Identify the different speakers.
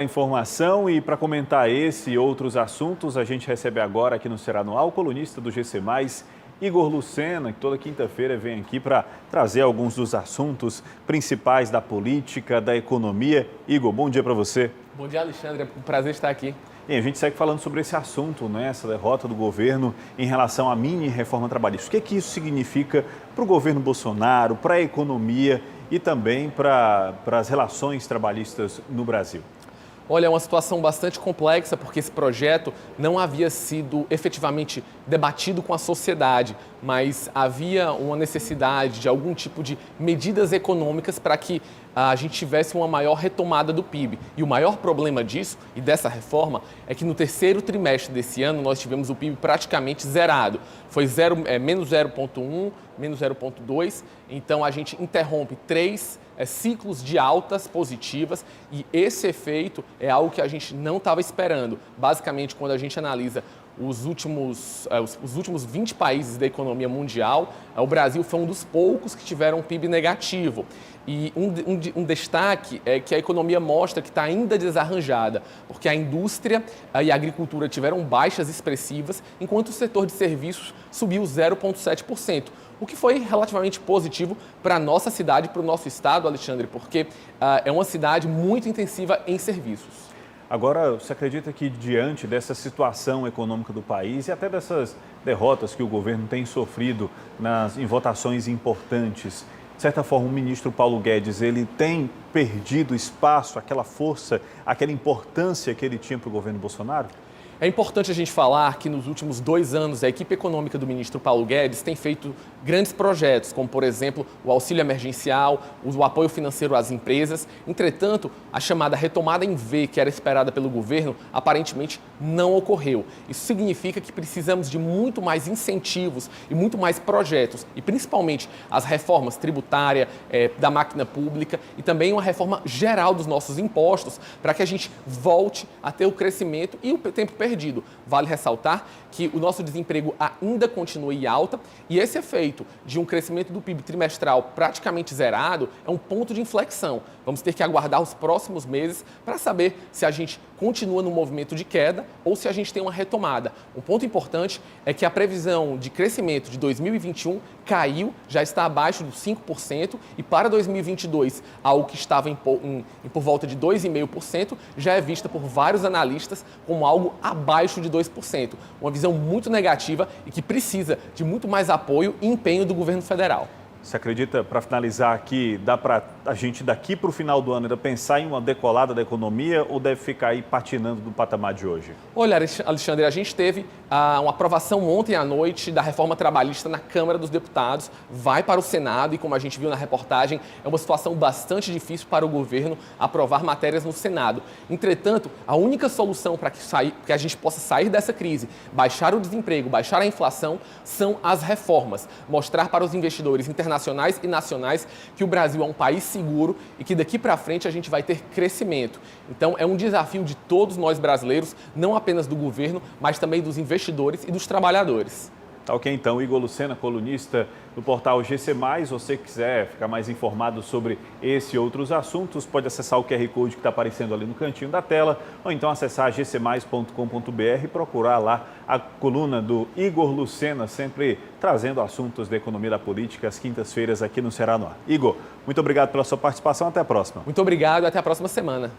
Speaker 1: Informação e para comentar esse e outros assuntos, a gente recebe agora aqui no Ceará no Ar o colunista do GC+, Igor Lucena, que toda quinta-feira vem aqui para trazer alguns dos assuntos principais da política, da economia. Igor, bom dia para você.
Speaker 2: Bom dia, Alexandre. É um prazer estar aqui.
Speaker 1: E a gente segue falando sobre esse assunto, né? Essa derrota do governo em relação à mini reforma trabalhista. O que isso significa para o governo Bolsonaro, para a economia e também para as relações trabalhistas no Brasil?
Speaker 2: Olha, é uma situação bastante complexa porque esse projeto não havia sido efetivamente debatido com a sociedade, mas havia uma necessidade de algum tipo de medidas econômicas para que a gente tivesse uma maior retomada do PIB. E o maior problema disso e dessa reforma é que no terceiro trimestre desse ano nós tivemos o PIB praticamente zerado. Foi menos 0,1, menos 0,2, então a gente interrompe três ciclos de altas positivas e esse efeito é algo que a gente não estava esperando. Basicamente, quando a gente analisa os últimos 20 países da economia mundial, o Brasil foi um dos poucos que tiveram um PIB negativo. E um destaque é que a economia mostra que está ainda desarranjada, porque a indústria e a agricultura tiveram baixas expressivas, enquanto o setor de serviços subiu 0,7%. O que foi relativamente positivo para a nossa cidade, para o nosso estado, Alexandre, porque é uma cidade muito intensiva em serviços.
Speaker 1: Agora, você acredita que diante dessa situação econômica do país e até dessas derrotas que o governo tem sofrido em votações importantes, de certa forma o ministro Paulo Guedes, ele tem perdido espaço, aquela força, aquela importância que ele tinha para o governo Bolsonaro?
Speaker 2: É importante a gente falar que nos últimos 2 anos a equipe econômica do ministro Paulo Guedes tem feito grandes projetos, como por exemplo o auxílio emergencial, o apoio financeiro às empresas. Entretanto, a chamada retomada em V, que era esperada pelo governo, aparentemente não ocorreu. Isso significa que precisamos de muito mais incentivos e muito mais projetos, e principalmente as reformas tributária, da máquina pública e também uma reforma geral dos nossos impostos para que a gente volte a ter o crescimento e o tempo perdido. Vale ressaltar que o nosso desemprego ainda continua em alta e esse efeito de um crescimento do PIB trimestral praticamente zerado é um ponto de inflexão. Vamos ter que aguardar os próximos meses para saber se a gente continua no movimento de queda ou se a gente tem uma retomada. Um ponto importante é que a previsão de crescimento de 2021 caiu, já está abaixo dos 5% e para 2022, algo que estava por volta de 2,5%, já é vista por vários analistas como algo abaixo de 2%. Uma visão muito negativa e que precisa de muito mais apoio e empenho do governo federal.
Speaker 1: Você acredita, para finalizar aqui, dá para a gente daqui para o final do ano ainda pensar em uma decolada da economia ou deve ficar aí patinando do patamar de hoje?
Speaker 2: Olha, Alexandre, a gente teve uma aprovação ontem à noite da reforma trabalhista na Câmara dos Deputados, vai para o Senado e, como a gente viu na reportagem, é uma situação bastante difícil para o governo aprovar matérias no Senado. Entretanto, a única solução para que a gente possa sair dessa crise, baixar o desemprego, baixar a inflação, são as reformas. Mostrar para os investidores internacionais e nacionais que o Brasil é um país seguro e que daqui para frente a gente vai ter crescimento. Então é um desafio de todos nós brasileiros, não apenas do governo, mas também dos investidores e dos trabalhadores.
Speaker 1: Tá ok, então, Igor Lucena, colunista do portal GC+, você que quiser ficar mais informado sobre esse e outros assuntos, pode acessar o QR Code que está aparecendo ali no cantinho da tela, ou então acessar gcmais.com.br e procurar lá a coluna do Igor Lucena, sempre trazendo assuntos da economia e da política às quintas-feiras aqui no Ceará no Ar. Igor, muito obrigado pela sua participação, até a próxima.
Speaker 2: Muito obrigado e até a próxima semana.